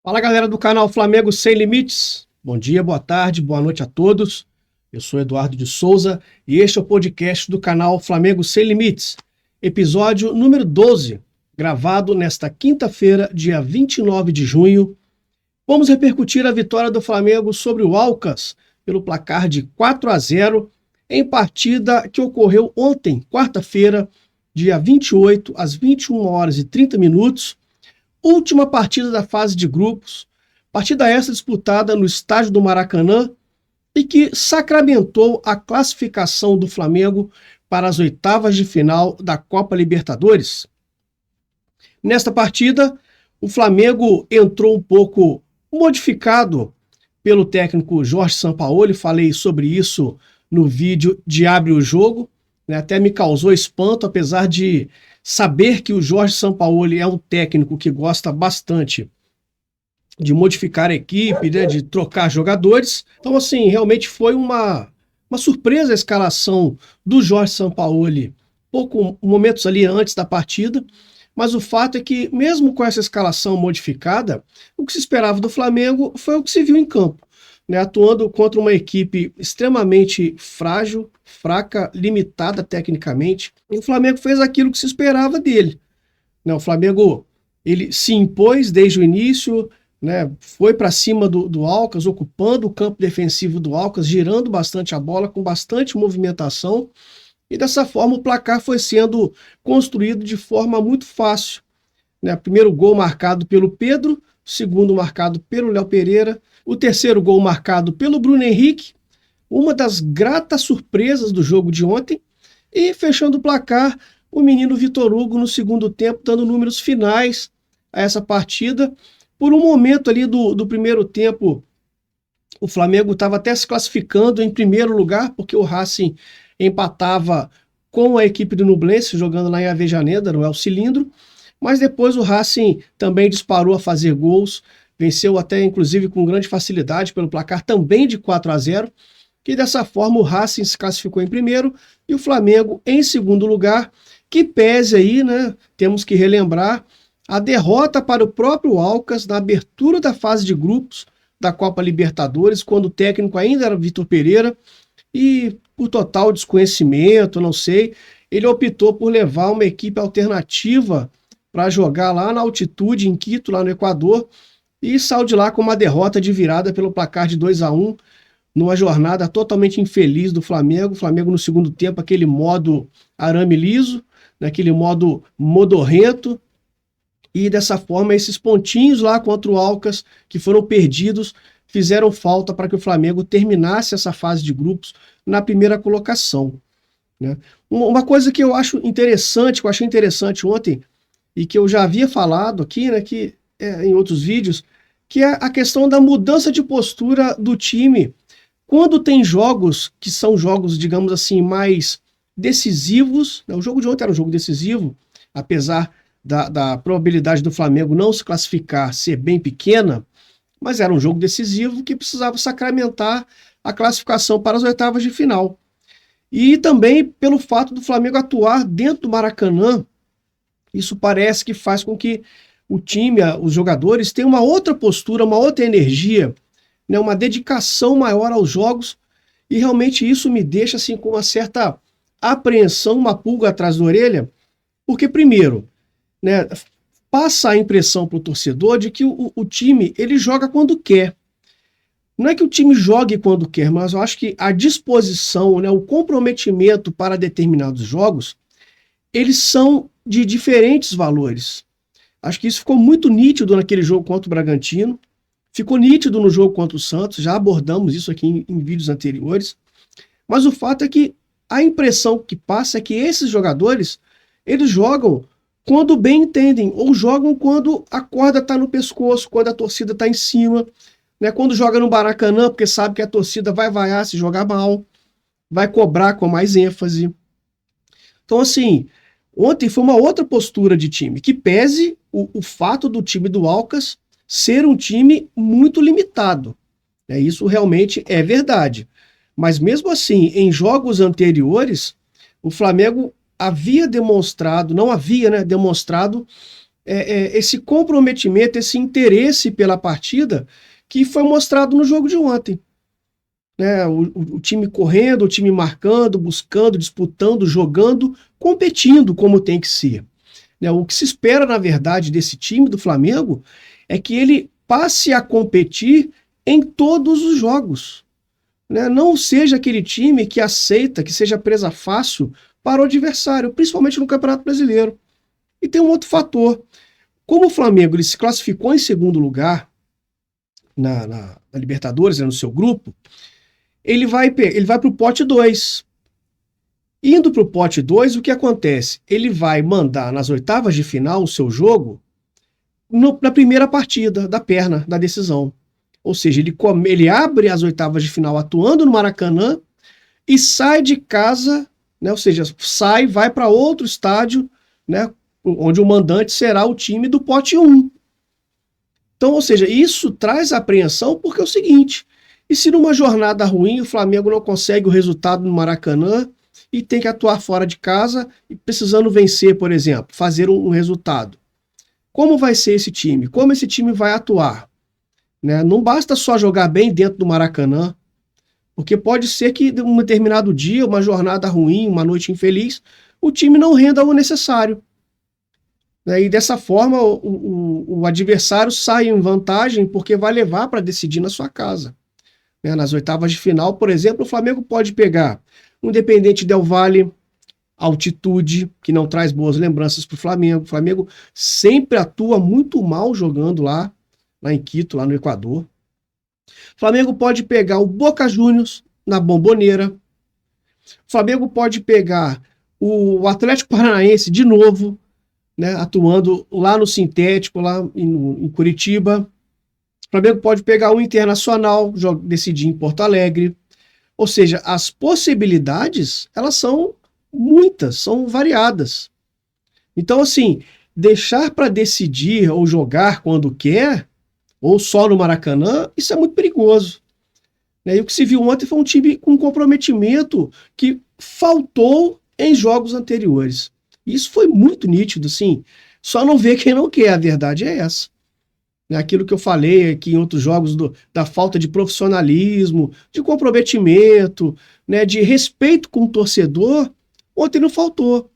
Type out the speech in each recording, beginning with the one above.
Fala galera do canal Flamengo Sem Limites, bom dia, boa tarde, boa noite a todos. Eu sou Eduardo de Souza e este é o podcast do canal Flamengo Sem Limites, episódio número 12, gravado nesta quinta-feira, dia 29 de junho. Vamos repercutir a vitória do Flamengo sobre o Alcas pelo placar de 4-0 em partida que ocorreu ontem, quarta-feira, dia 28, às 21h30, última partida da fase de grupos, partida essa disputada no estádio do Maracanã e que sacramentou a classificação do Flamengo para as oitavas de final da Copa Libertadores. Nesta partida, o Flamengo entrou um pouco modificado pelo técnico Jorge Sampaoli, falei sobre isso no vídeo de Abre o Jogo, até me causou espanto, apesar de saber que o Jorge Sampaoli é um técnico que gosta bastante de modificar a equipe, de trocar jogadores. Então, assim, realmente foi uma surpresa a escalação do Jorge Sampaoli, momentos ali antes da partida, mas o fato é que, mesmo com essa escalação modificada, o que se esperava do Flamengo foi o que se viu em campo, atuando contra uma equipe extremamente frágil, fraca, limitada tecnicamente. E o Flamengo fez aquilo que se esperava dele. O Flamengo ele se impôs desde o início, foi para cima do Alcas, ocupando o campo defensivo do Alcas, girando bastante a bola, com bastante movimentação. E dessa forma o placar foi sendo construído de forma muito fácil. Primeiro gol marcado pelo Pedro, segundo marcado pelo Léo Pereira, o terceiro gol marcado pelo Bruno Henrique, uma das gratas surpresas do jogo de ontem, e fechando o placar, o menino Vitor Hugo no segundo tempo, dando números finais a essa partida. Por um momento ali do primeiro tempo, o Flamengo estava até se classificando em primeiro lugar, porque o Racing empatava com a equipe do Nublense, jogando lá em Avejaneda, no El Cilindro, mas depois o Racing também disparou a fazer gols, venceu até inclusive com grande facilidade pelo placar também de 4-0, e dessa forma o Racing se classificou em primeiro e o Flamengo em segundo lugar, que pese aí, temos que relembrar a derrota para o próprio Alcas na abertura da fase de grupos da Copa Libertadores, quando o técnico ainda era Vitor Pereira, e por total desconhecimento, não sei, ele optou por levar uma equipe alternativa para jogar lá na altitude, em Quito, lá no Equador, e saiu de lá com uma derrota de virada pelo placar de 2-1, numa jornada totalmente infeliz do Flamengo. O Flamengo no segundo tempo, aquele modo arame liso, aquele modo modorrento, e dessa forma esses pontinhos lá contra o Alcas, que foram perdidos, fizeram falta para que o Flamengo terminasse essa fase de grupos na primeira colocação. Uma coisa que eu acho interessante, que eu achei interessante ontem, e que eu já havia falado aqui, em outros vídeos, que é a questão da mudança de postura do time quando tem jogos que são jogos, digamos assim, mais decisivos. O jogo de ontem era um jogo decisivo, apesar da probabilidade do Flamengo não se classificar ser bem pequena, mas era um jogo decisivo que precisava sacramentar a classificação para as oitavas de final. E também pelo fato do Flamengo atuar dentro do Maracanã, isso parece que faz com que o time, os jogadores, tenham uma outra postura, uma outra energia, uma dedicação maior aos jogos, e realmente isso me deixa assim, com uma certa apreensão, uma pulga atrás da orelha, porque primeiro, passa a impressão para o torcedor de que o time ele joga quando quer. Não é que o time jogue quando quer, mas eu acho que a disposição, o comprometimento para determinados jogos, eles são de diferentes valores. Acho que isso ficou muito nítido naquele jogo contra o Bragantino, ficou nítido no jogo contra o Santos, já abordamos isso aqui em vídeos anteriores, mas o fato é que a impressão que passa é que esses jogadores, eles jogam quando bem entendem, ou jogam quando a corda está no pescoço, quando a torcida está em cima, quando joga no Maracanã, porque sabe que a torcida vai vaiar se jogar mal, vai cobrar com mais ênfase. Então, assim, ontem foi uma outra postura de time, que pese o fato do time do Alcas ser um time muito limitado. Isso realmente é verdade. Mas mesmo assim, em jogos anteriores, o Flamengo havia demonstrado, não havia demonstrado esse comprometimento, esse interesse pela partida que foi mostrado no jogo de ontem. Né? O time correndo, o time marcando, buscando, disputando, jogando, competindo como tem que ser. Né? O que se espera, na verdade, desse time do Flamengo é que ele passe a competir em todos os jogos. Né? Não seja aquele time que aceita que seja presa fácil para o adversário, principalmente no Campeonato Brasileiro. E tem um outro fator. Como o Flamengo ele se classificou em segundo lugar na Libertadores, né, no seu grupo, ele vai para o pote 2. Indo para o pote 2, o que acontece? Ele vai mandar nas oitavas de final o seu jogo na primeira partida da perna, da decisão. Ou seja, ele abre as oitavas de final atuando no Maracanã e sai de casa, né, ou seja, vai para outro estádio, né, onde o mandante será o time do pote 1. Então, ou seja, isso traz apreensão porque é o seguinte, e se numa jornada ruim o Flamengo não consegue o resultado no Maracanã e tem que atuar fora de casa e precisando vencer, por exemplo, fazer um resultado? Como vai ser esse time? Como esse time vai atuar? Né? Não basta só jogar bem dentro do Maracanã, porque pode ser que em um determinado dia, uma jornada ruim, uma noite infeliz, o time não renda o necessário. Né? E dessa forma o adversário sai em vantagem porque vai levar para decidir na sua casa. Né? Nas oitavas de final, por exemplo, o Flamengo pode pegar o Independente Del Valle, altitude, que não traz boas lembranças para o Flamengo. O Flamengo sempre atua muito mal jogando lá em Quito, lá no Equador. O Flamengo pode pegar o Boca Juniors na Bombonera. O Flamengo pode pegar o Atlético Paranaense de novo, né, atuando lá no sintético, lá em Curitiba. O Flamengo pode pegar o Internacional, decidir em Porto Alegre. Ou seja, as possibilidades, elas são muitas, são variadas. Então, assim, deixar para decidir ou jogar quando quer, ou só no Maracanã, isso é muito perigoso. E o que se viu ontem foi um time com comprometimento que faltou em jogos anteriores. Isso foi muito nítido, sim. Só não vê quem não quer, a verdade é essa. Aquilo que eu falei aqui em outros jogos da falta de profissionalismo, de comprometimento, né, de respeito com o torcedor, ontem não faltou.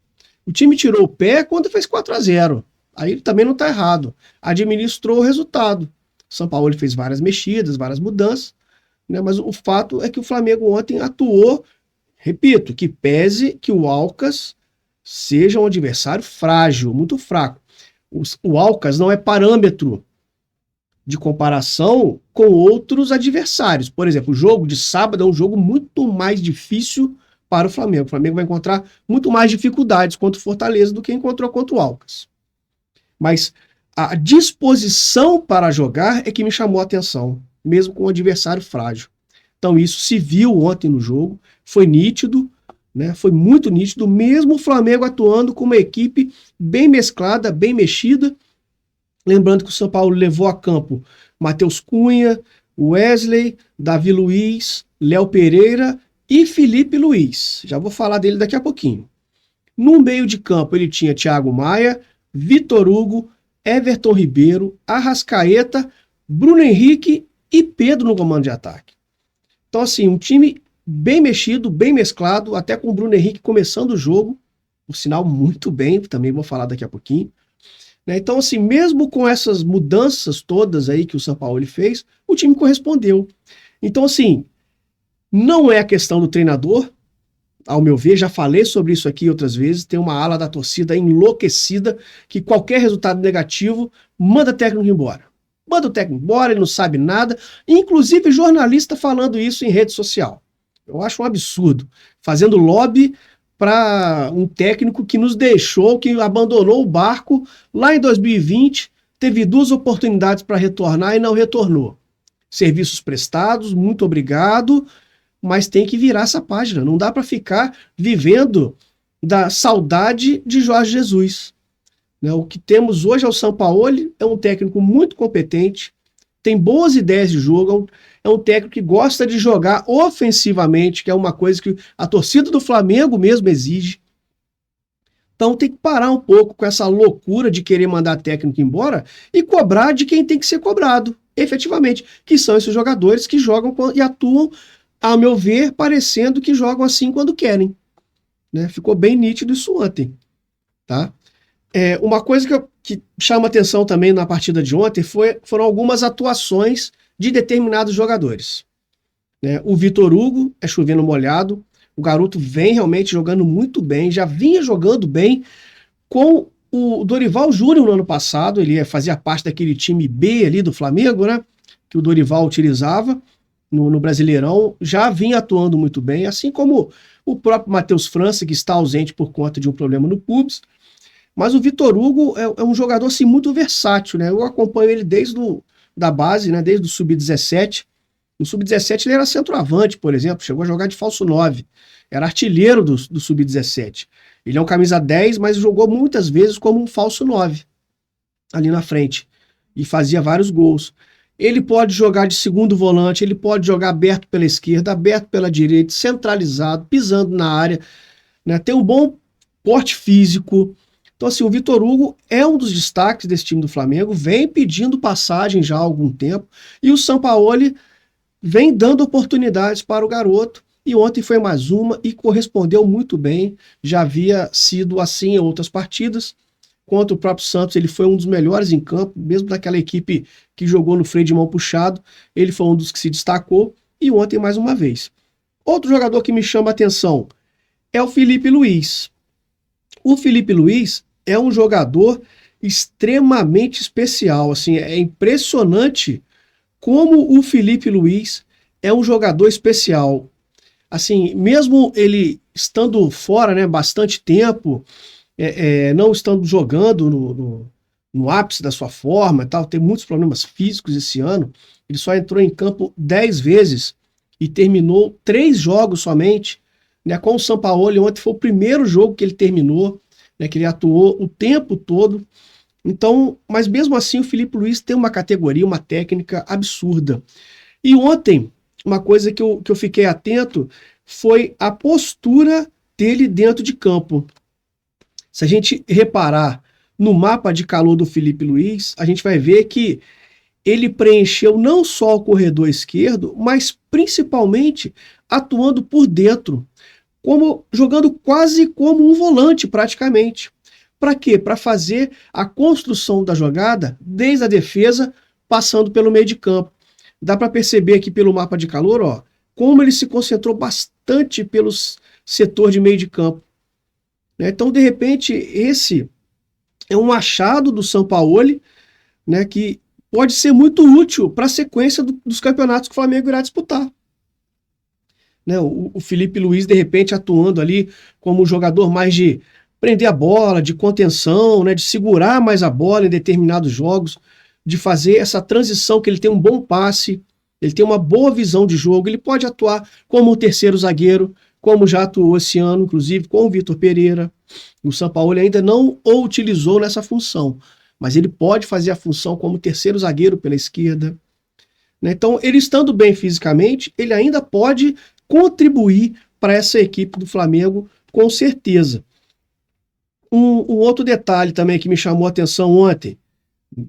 O time tirou o pé quando fez 4-0. Aí ele também não está errado. Administrou o resultado. São Paulo fez várias mexidas, várias mudanças, né, mas o fato é que o Flamengo ontem atuou, repito, que pese que o Alcas seja um adversário frágil, muito fraco. O Alcas não é parâmetro de comparação com outros adversários. Por exemplo, o jogo de sábado é um jogo muito mais difícil para o Flamengo. O Flamengo vai encontrar muito mais dificuldades contra o Fortaleza do que encontrou contra o Alcas. Mas a disposição para jogar é que me chamou a atenção, mesmo com um adversário frágil. Então isso se viu ontem no jogo, foi nítido, né? Foi muito nítido, mesmo o Flamengo atuando com uma equipe bem mesclada, bem mexida. Lembrando que o São Paulo levou a campo Matheus Cunha, Wesley, Davi Luiz, Léo Pereira e Felipe Luiz. Já vou falar dele daqui a pouquinho. No meio de campo ele tinha Thiago Maia, Vitor Hugo, Everton Ribeiro, Arrascaeta, Bruno Henrique e Pedro no comando de ataque. Então assim, um time bem mexido, bem mesclado, até com o Bruno Henrique começando o jogo, por sinal muito bem, também vou falar daqui a pouquinho. Então, assim, mesmo com essas mudanças todas aí que o São Paulo fez, o time correspondeu. Então, assim, não é a questão do treinador, ao meu ver, já falei sobre isso aqui outras vezes, tem uma ala da torcida enlouquecida que qualquer resultado negativo manda o técnico embora. Manda o técnico embora, ele não sabe nada, inclusive jornalista falando isso em rede social. Eu acho um absurdo, fazendo lobby para um técnico que nos deixou, que abandonou o barco lá em 2020, teve 2 oportunidades para retornar e não retornou. Serviços prestados, muito obrigado, mas tem que virar essa página. Não dá para ficar vivendo da saudade de Jorge Jesus. O que temos hoje é o Sampaoli, é um técnico muito competente, tem boas ideias de jogo, é um técnico que gosta de jogar ofensivamente, que é uma coisa que a torcida do Flamengo mesmo exige. Então tem que parar um pouco com essa loucura de querer mandar técnico embora e cobrar de quem tem que ser cobrado, efetivamente, que são esses jogadores que jogam e atuam, ao meu ver, parecendo que jogam assim quando querem. Né? Ficou bem nítido isso ontem. Tá? Uma coisa que chama atenção também na partida de ontem foram algumas atuações de determinados jogadores. Né? O Vitor Hugo é chovendo molhado, o garoto vem realmente jogando muito bem, já vinha jogando bem com o Dorival Júnior no ano passado, ele fazia parte daquele time B ali do Flamengo, né? Que o Dorival utilizava no Brasileirão, já vinha atuando muito bem, assim como o próprio Matheus França, que está ausente por conta de um problema no pubis. Mas o Vitor Hugo é um jogador assim, muito versátil, né? Eu acompanho ele desde da base, né? Desde o Sub-17. No Sub-17 ele era centroavante, por exemplo, chegou a jogar de falso 9. Era artilheiro do Sub-17. Ele é um camisa 10, mas jogou muitas vezes como um falso 9 ali na frente. E fazia vários gols. Ele pode jogar de segundo volante, ele pode jogar aberto pela esquerda, aberto pela direita, centralizado, pisando na área. Né? Tem um bom porte físico. Então, assim, o Vitor Hugo é um dos destaques desse time do Flamengo, vem pedindo passagem já há algum tempo. E o Sampaoli vem dando oportunidades para o garoto, e ontem foi mais uma e correspondeu muito bem, já havia sido assim em outras partidas, contra o próprio Santos ele foi um dos melhores em campo, mesmo daquela equipe que jogou no freio de mão puxado, ele foi um dos que se destacou, e ontem mais uma vez. Outro jogador que me chama a atenção é o Felipe Luiz. O Felipe Luiz é um jogador extremamente especial, assim, é impressionante como o Felipe Luiz é um jogador especial. Assim, mesmo ele estando fora, né, bastante tempo, não estando jogando no ápice da sua forma, tal, tem muitos problemas físicos esse ano, ele só entrou em campo 10 vezes e terminou 3 jogos somente. Né, com o Sampaoli, ontem foi o primeiro jogo que ele terminou, né, que ele atuou o tempo todo. Então, mas mesmo assim o Felipe Luiz tem uma categoria, uma técnica absurda. E ontem, uma coisa que eu fiquei atento foi a postura dele dentro de campo. Se a gente reparar no mapa de calor do Felipe Luiz, a gente vai ver que ele preencheu não só o corredor esquerdo, mas principalmente atuando por dentro, jogando quase como um volante praticamente. Para quê? Para fazer a construção da jogada desde a defesa, passando pelo meio de campo. Dá para perceber aqui pelo mapa de calor, ó, como ele se concentrou bastante pelo setor de meio de campo. Né? Então, de repente, esse é um achado do Sampaoli, né, que pode ser muito útil para a sequência dos campeonatos que o Flamengo irá disputar. Né? O Felipe Luiz, de repente, atuando ali como um jogador mais de prender a bola, de contenção, né, de segurar mais a bola em determinados jogos, de fazer essa transição, que ele tem um bom passe, ele tem uma boa visão de jogo, ele pode atuar como um terceiro zagueiro, como já atuou esse ano, inclusive, com o Vitor Pereira. O Sampaoli ainda não o utilizou nessa função, mas ele pode fazer a função como terceiro zagueiro pela esquerda. Né? Então, ele estando bem fisicamente, ele ainda pode contribuir para essa equipe do Flamengo, com certeza. Um outro detalhe também que me chamou a atenção ontem,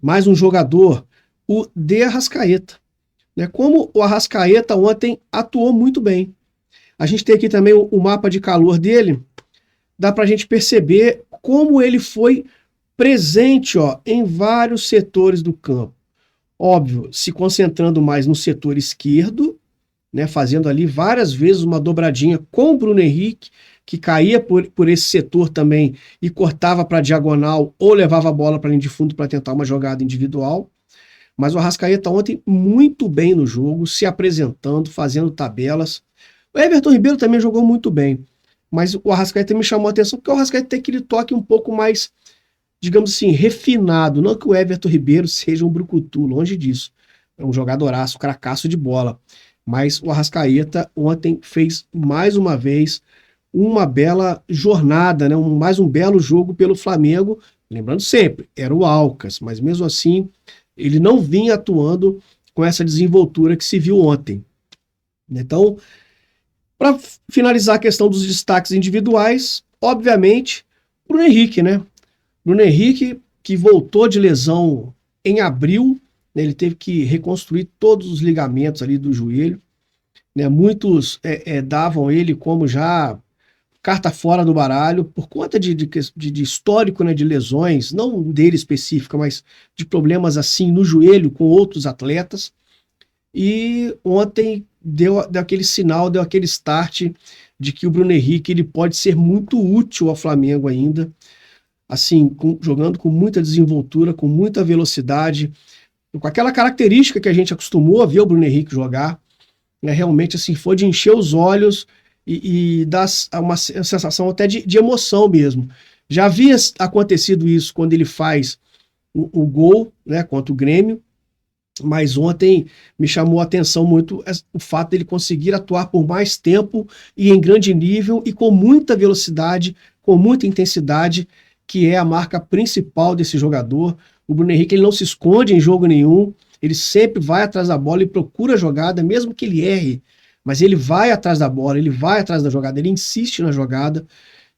mais um jogador, o De Arrascaeta. Né? Como o Arrascaeta ontem atuou muito bem. A gente tem aqui também o mapa de calor dele, dá para a gente perceber como ele foi presente, ó, em vários setores do campo. Óbvio, se concentrando mais no setor esquerdo, né, fazendo ali várias vezes uma dobradinha com o Bruno Henrique, que caía por esse setor também e cortava para a diagonal ou levava a bola para a linha de fundo para tentar uma jogada individual. Mas o Arrascaeta ontem muito bem no jogo, se apresentando, fazendo tabelas. O Everton Ribeiro também jogou muito bem, mas o Arrascaeta me chamou a atenção porque o Arrascaeta tem aquele toque um pouco mais, digamos assim, refinado. Não que o Everton Ribeiro seja um brucutu, longe disso. É um jogadoraço, cracaço de bola. Mas o Arrascaeta ontem fez mais uma vez uma bela jornada, né? Mais um belo jogo pelo Flamengo. Lembrando sempre, era o Alcas, mas mesmo assim ele não vinha atuando com essa desenvoltura que se viu ontem. Então, para finalizar a questão dos destaques individuais, obviamente, Bruno Henrique, né? Bruno Henrique, que voltou de lesão em abril, né? Ele teve que reconstruir todos os ligamentos ali do joelho, né? Muitos davam ele como já carta fora do baralho por conta de histórico, né, de lesões, não dele específica, mas de problemas assim no joelho com outros atletas. E ontem deu aquele sinal, deu aquele start de que o Bruno Henrique ele pode ser muito útil ao Flamengo ainda, assim, jogando com muita desenvoltura, com muita velocidade, com aquela característica que a gente acostumou a ver o Bruno Henrique jogar, né, realmente assim, foi de encher os olhos e dar uma sensação até de emoção mesmo. Já havia acontecido isso quando ele faz o gol, né, contra o Grêmio, mas ontem me chamou a atenção muito o fato dele conseguir atuar por mais tempo e em grande nível e com muita velocidade, com muita intensidade, que é a marca principal desse jogador. O Bruno Henrique ele não se esconde em jogo nenhum, ele sempre vai atrás da bola e procura a jogada, mesmo que ele erre, mas ele vai atrás da bola, ele vai atrás da jogada, ele insiste na jogada,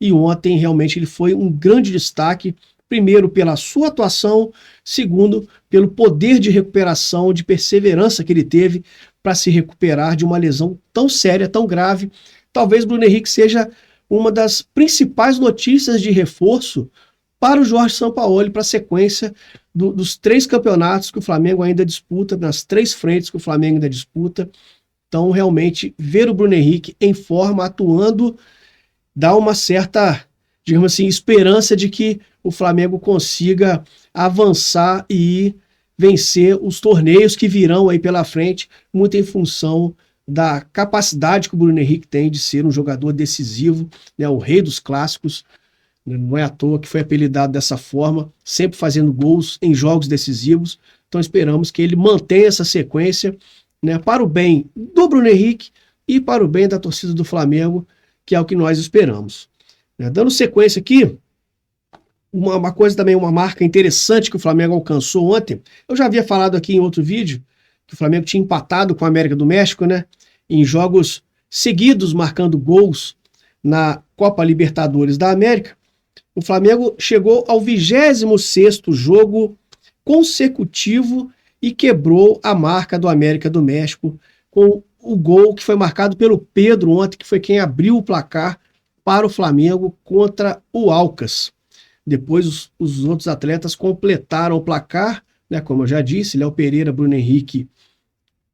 e ontem realmente ele foi um grande destaque, primeiro pela sua atuação, segundo pelo poder de recuperação, de perseverança que ele teve para se recuperar de uma lesão tão séria, tão grave. Talvez Bruno Henrique seja uma das principais notícias de reforço para o Jorge Sampaoli, para a sequência dos 3 campeonatos que o Flamengo ainda disputa, nas 3 frentes que o Flamengo ainda disputa. Então, realmente, ver o Bruno Henrique em forma, atuando, dá uma certa, digamos assim, esperança de que o Flamengo consiga avançar e vencer os torneios que virão aí pela frente, muito em função da capacidade que o Bruno Henrique tem de ser um jogador decisivo, né, o rei dos clássicos. Não é à toa que foi apelidado dessa forma, sempre fazendo gols em jogos decisivos. Então esperamos que ele mantenha essa sequência, né, para o bem do Bruno Henrique e para o bem da torcida do Flamengo, que é o que nós esperamos. Dando sequência aqui, uma coisa também, uma marca interessante que o Flamengo alcançou ontem, eu já havia falado aqui em outro vídeo, que o Flamengo tinha empatado com a América do México, né, em jogos seguidos, marcando gols na Copa Libertadores da América. O Flamengo chegou ao 26º jogo consecutivo e quebrou a marca do América do México com o gol que foi marcado pelo Pedro ontem, que foi quem abriu o placar para o Flamengo contra o Alcas. Depois os outros atletas completaram o placar, né, como eu já disse, Léo Pereira, Bruno Henrique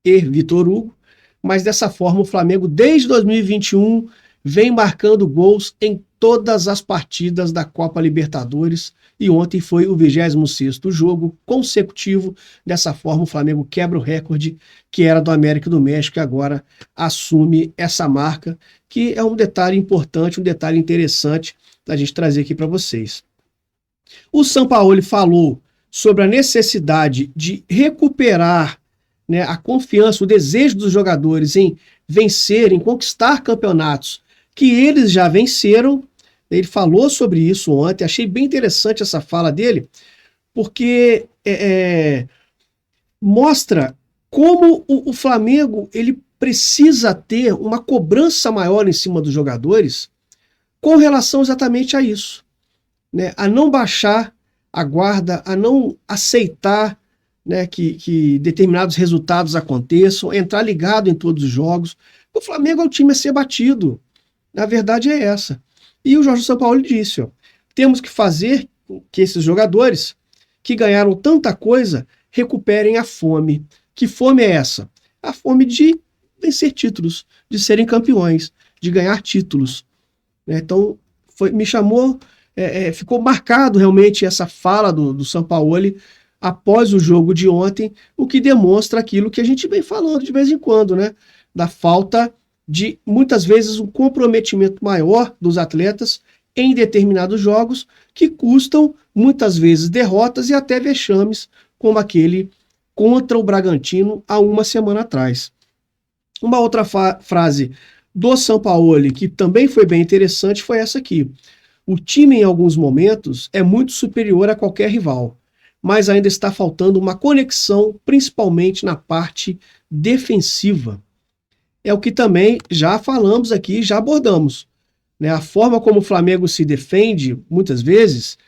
e Vitor Hugo, mas dessa forma o Flamengo desde 2021 vem marcando gols em todas as partidas da Copa Libertadores e ontem foi o 26º jogo consecutivo. Dessa forma o Flamengo quebra o recorde que era do América do México e agora assume essa marca, que é um detalhe importante, um detalhe interessante da gente trazer aqui para vocês. O Sampaoli falou sobre a necessidade de recuperar, né, a confiança, o desejo dos jogadores em vencer, em conquistar campeonatos que eles já venceram. Ele falou sobre isso ontem, achei bem interessante essa fala dele, porque mostra como o Flamengo ele precisa ter uma cobrança maior em cima dos jogadores com relação exatamente a isso, né? A não baixar a guarda, a não aceitar, né, que determinados resultados aconteçam, entrar ligado em todos os jogos. O Flamengo é o time a ser batido. A verdade é essa. E o Jorge Sampaoli disse, temos que fazer que esses jogadores que ganharam tanta coisa recuperem a fome. Que fome é essa? A fome de vencer títulos, de serem campeões, de ganhar títulos. Então, me chamou, ficou marcado realmente essa fala do Sampaoli após o jogo de ontem, o que demonstra aquilo que a gente vem falando de vez em quando, né? Da falta de, muitas vezes, um comprometimento maior dos atletas em determinados jogos que custam, muitas vezes, derrotas e até vexames, como aquele contra o Bragantino há uma semana atrás. Uma outra frase do Sampaoli, que também foi bem interessante, foi essa aqui. O time, em alguns momentos, é muito superior a qualquer rival, mas ainda está faltando uma conexão, principalmente na parte defensiva. É o que também já falamos aqui, já abordamos. né, a forma como o Flamengo se defende, muitas vezes,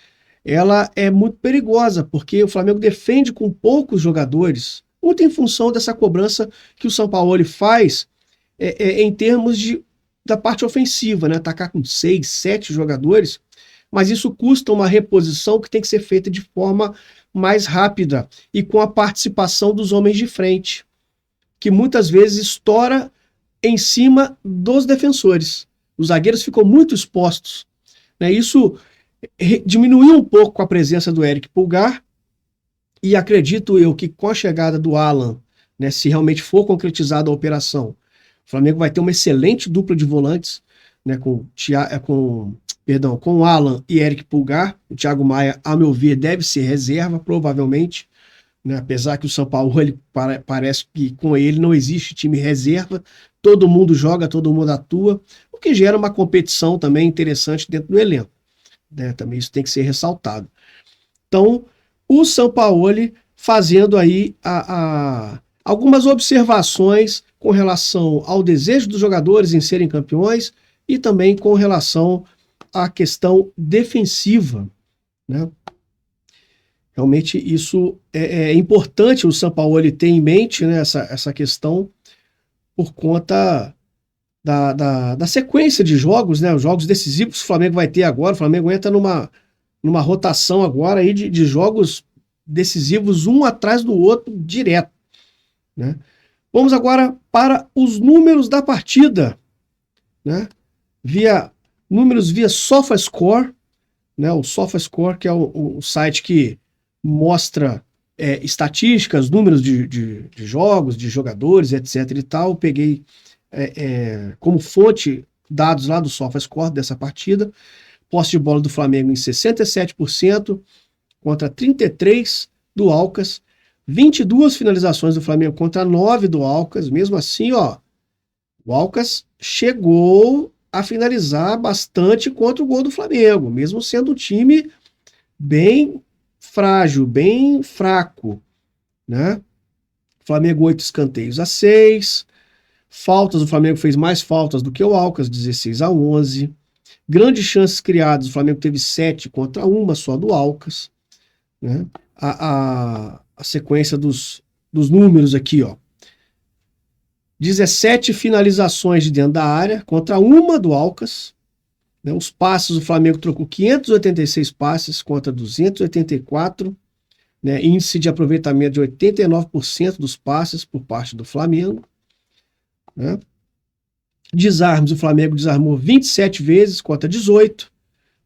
ela é muito perigosa, porque o Flamengo defende com poucos jogadores, muito em função dessa cobrança que o Sampaoli faz em termos da parte ofensiva, né? Atacar com 6, 7 jogadores, mas isso custa uma reposição que tem que ser feita de forma mais rápida e com a participação dos homens de frente, que muitas vezes estoura em cima dos defensores. Os zagueiros ficam muito expostos, né? Isso diminuiu um pouco com a presença do Eric Pulgar, e acredito eu que com a chegada do Alan, né, se realmente for concretizada a operação, o Flamengo vai ter uma excelente dupla de volantes, né, com Alan e Eric Pulgar. O Thiago Maia, a meu ver, deve ser reserva, provavelmente, né, apesar que o Sampaoli parece que com ele não existe time reserva, todo mundo joga, todo mundo atua, o que gera uma competição também interessante dentro do elenco, né, também isso tem que ser ressaltado. Então, o Sampaoli fazendo aí algumas observações com relação ao desejo dos jogadores em serem campeões e também com relação à questão defensiva, né? Realmente isso é importante o Sampaoli ter em mente, né, essa questão por conta da sequência de jogos, né, os jogos decisivos que o Flamengo vai ter agora. O Flamengo entra numa rotação agora aí de jogos decisivos um atrás do outro direto, né? Vamos agora para os números da partida, né? Números via SofaScore, né? O SofaScore, que é o site que mostra estatísticas, números de jogos, de jogadores, etc. e tal. Eu peguei como fonte dados lá do SofaScore dessa partida. Posse de bola do Flamengo em 67% contra 33% do Alcas. 22 finalizações do Flamengo contra 9 do Alcas. Mesmo assim, ó, o Alcas chegou a finalizar bastante contra o gol do Flamengo, mesmo sendo um time bem frágil, bem fraco, né? Flamengo 8 escanteios a 6. Faltas, o Flamengo fez mais faltas do que o Alcas, 16 a 11. Grandes chances criadas, o Flamengo teve 7 contra 1 só do Alcas, né? A sequência dos números aqui, ó. 17 finalizações de dentro da área contra 1 do Alcas, né? Os passes, o Flamengo trocou 586 passes contra 284, né? Índice de aproveitamento de 89% dos passes por parte do Flamengo, né? Desarmes, o Flamengo desarmou 27 vezes contra 18,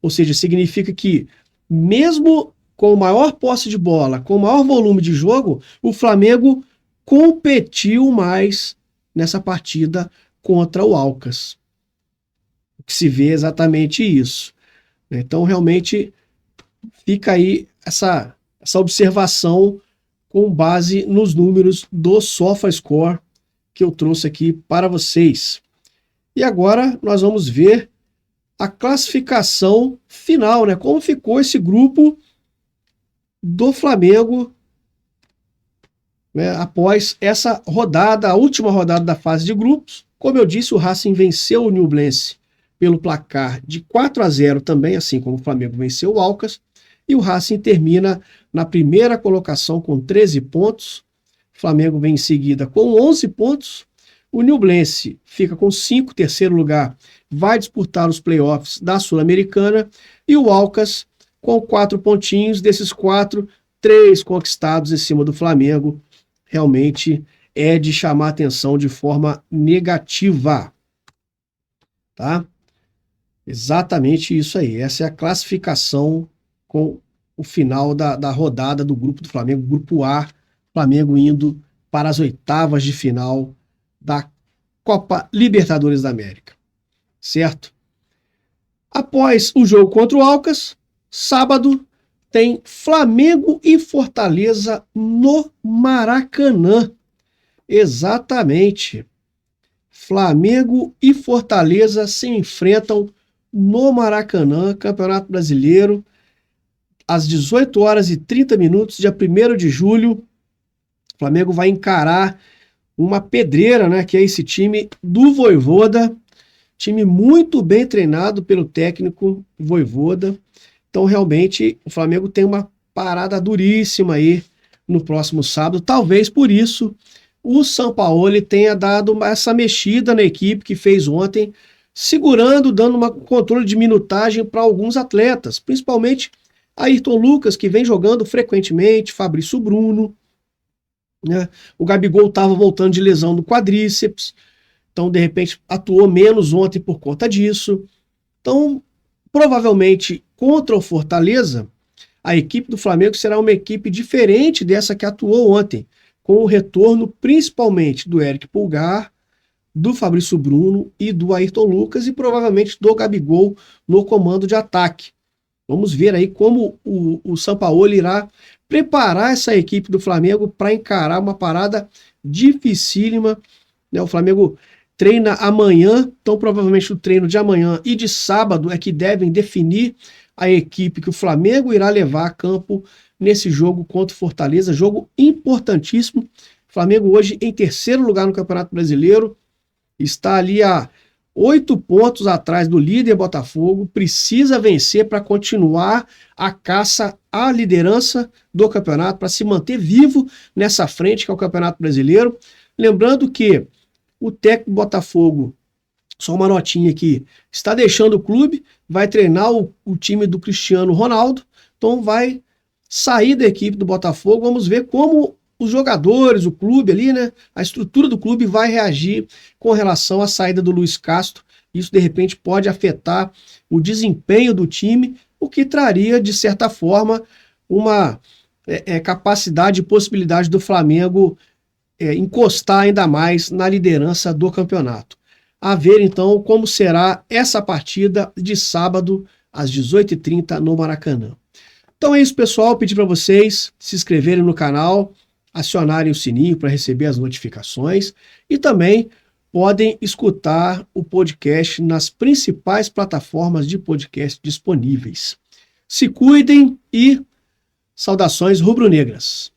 ou seja, significa que mesmo com maior posse de bola, com maior volume de jogo, o Flamengo competiu mais nessa partida contra o Alcas. O que se vê é exatamente isso. Então, realmente, fica aí essa observação com base nos números do SofaScore que eu trouxe aqui para vocês. E agora nós vamos ver a classificação final, né? Como ficou esse grupo do Flamengo, né, após essa rodada, a última rodada da fase de grupos. Como eu disse, o Racing venceu o Nublense pelo placar de 4 a 0 também, assim como o Flamengo venceu o Alcas, e o Racing termina na primeira colocação com 13 pontos. O Flamengo vem em seguida com 11 pontos. O Nublense fica com 5, terceiro lugar, vai disputar os playoffs da Sul-Americana, e o Alcas com 4 pontinhos, desses 4, 3 conquistados em cima do Flamengo. Realmente é de chamar atenção de forma negativa, tá? Exatamente isso aí. Essa é a classificação com o final da rodada do grupo do Flamengo, grupo A, Flamengo indo para as oitavas de final da Copa Libertadores da América, certo? Após o jogo contra o Alcas, sábado, tem Flamengo e Fortaleza no Maracanã. Exatamente. Flamengo e Fortaleza se enfrentam no Maracanã, Campeonato Brasileiro, às 18h30, dia 1º de julho. O Flamengo vai encarar uma pedreira, né, que é esse time do Vojvoda, time muito bem treinado pelo técnico Vojvoda. Então, realmente, o Flamengo tem uma parada duríssima aí no próximo sábado. Talvez por isso o Sampaoli tenha dado essa mexida na equipe que fez ontem, segurando, dando um controle de minutagem para alguns atletas, principalmente Ayrton Lucas, que vem jogando frequentemente, Fabrício Bruno, né? O Gabigol estava voltando de lesão no quadríceps, então de repente atuou menos ontem por conta disso. Então, provavelmente contra o Fortaleza, a equipe do Flamengo será uma equipe diferente dessa que atuou ontem, com o retorno principalmente do Eric Pulgar, do Fabrício Bruno e do Ayrton Lucas e provavelmente do Gabigol no comando de ataque. Vamos ver aí como o Sampaoli irá preparar essa equipe do Flamengo para encarar uma parada dificílima, né? O Flamengo treina amanhã, então provavelmente o treino de amanhã e de sábado é que devem definir a equipe que o Flamengo irá levar a campo nesse jogo contra o Fortaleza, jogo importantíssimo. O Flamengo hoje em terceiro lugar no Campeonato Brasileiro, está ali a 8 pontos atrás do líder Botafogo, precisa vencer para continuar a caça à liderança do campeonato, para se manter vivo nessa frente que é o Campeonato Brasileiro. Lembrando que o técnico Botafogo, só uma notinha aqui, está deixando o clube, vai treinar o time do Cristiano Ronaldo, então vai sair da equipe do Botafogo. Vamos ver como os jogadores, o clube ali, né, a estrutura do clube vai reagir com relação à saída do Luiz Castro. Isso, de repente, pode afetar o desempenho do time, o que traria, de certa forma, uma capacidade e possibilidade do Flamengo encostar ainda mais na liderança do campeonato. A ver, então, como será essa partida de sábado, às 18h30, no Maracanã. Então é isso, pessoal. Pedi para vocês se inscreverem no canal, acionarem o sininho para receber as notificações e também podem escutar o podcast nas principais plataformas de podcast disponíveis. Se cuidem e saudações rubro-negras.